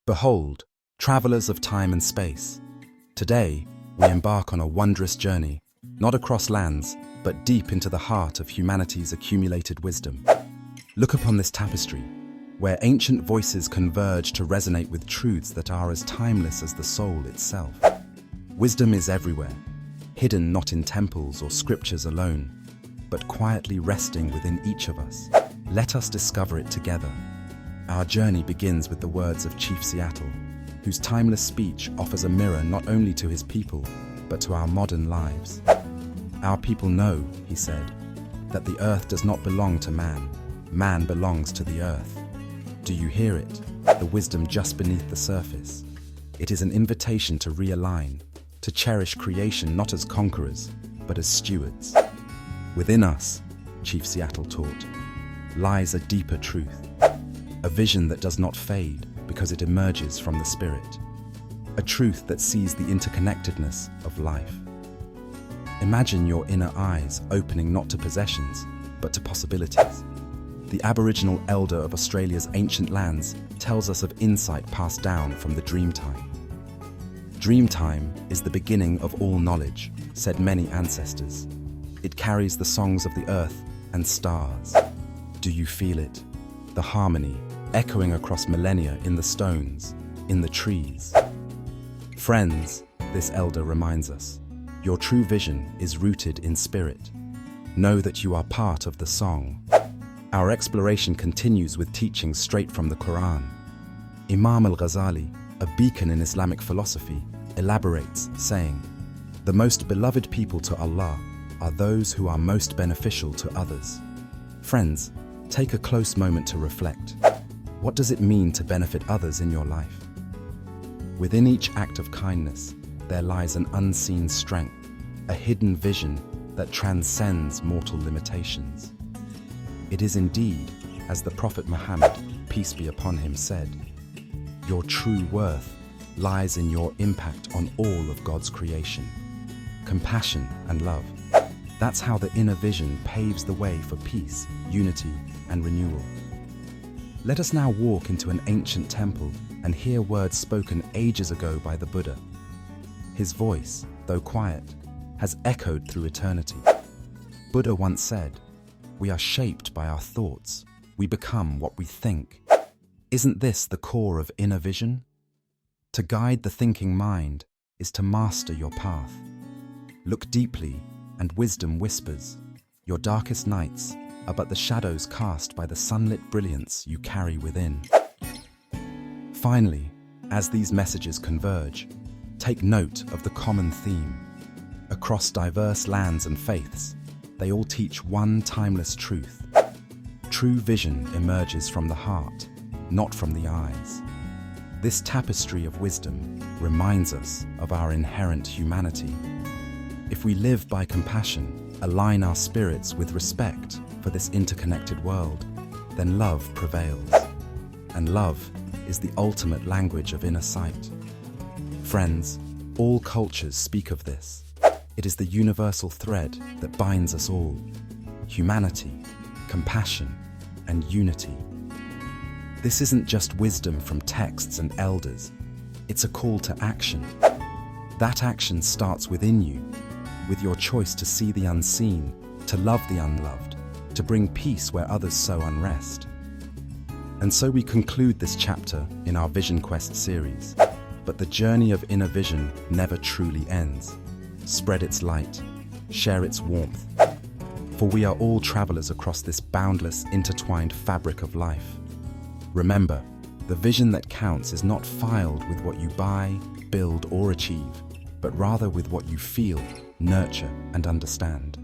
Behold, travelers of time and space. Today, we embark on a wondrous journey, not across lands, but deep into the heart of humanity's accumulated wisdom. Look upon this tapestry, where ancient voices converge to resonate with truths that are as timeless as the soul itself. Wisdom is everywhere, hidden not in temples or scriptures alone, but quietly resting within each of us. Let us discover it together. Our journey begins with the words of Chief Seattle, whose timeless speech offers a mirror not only to his people, but to our modern lives. Our people know, he said, that the earth does not belong to man. Man belongs to the earth. Do you hear it? The wisdom just beneath the surface. It is an invitation to realign, to cherish creation not as conquerors, but as stewards. Within us, Chief Seattle taught, lies a deeper truth, a vision that does not fade because it emerges from the spirit, a truth that sees the interconnectedness of life. Imagine your inner eyes opening not to possessions, but to possibilities. The Aboriginal elder of Australia's ancient lands tells us of insight passed down from the Dreamtime. Dreamtime is the beginning of all knowledge, said many ancestors. It carries the songs of the earth and stars. Do you feel it? The harmony echoing across millennia in the stones, in the trees. Friends, this elder reminds us, your true vision is rooted in spirit. Know that you are part of the song. Our exploration continues with teachings straight from the Quran. Imam al-Ghazali, a beacon in Islamic philosophy, elaborates, saying, "The most beloved people to Allah are those who are most beneficial to others." Friends, take a close moment to reflect. What does it mean to benefit others in your life? Within each act of kindness, there lies an unseen strength, a hidden vision that transcends mortal limitations. It is indeed, as the Prophet Muhammad, peace be upon him, said, "Your true worth lies in your impact on all of God's creation." Compassion and love. That's how the inner vision paves the way for peace, unity, and renewal. Let us now walk into an ancient temple and hear words spoken ages ago by the Buddha. His voice, though quiet, has echoed through eternity. Buddha once said, "We are shaped by our thoughts. We become what we think." Isn't this the core of inner vision? To guide the thinking mind is to master your path. Look deeply, and wisdom whispers. Your darkest nights are but the shadows cast by the sunlit brilliance you carry within. Finally, as these messages converge, take note of the common theme. Across diverse lands and faiths, they all teach one timeless truth. True vision emerges from the heart, not from the eyes. This tapestry of wisdom reminds us of our inherent humanity. If we live by compassion, align our spirits with respect for this interconnected world, then love prevails. And love is the ultimate language of inner sight. Friends, all cultures speak of this. It is the universal thread that binds us all. Humanity, compassion, and unity. This isn't just wisdom from texts and elders. It's a call to action. That action starts within you, with your choice to see the unseen, to love the unloved, to bring peace where others sow unrest. And so we conclude this chapter in our Vision Quest series. But the journey of inner vision never truly ends. Spread its light, share its warmth, for we are all travelers across this boundless, intertwined fabric of life. Remember, the vision that counts is not filed with what you buy, build, or achieve, but rather with what you feel, nurture, and understand.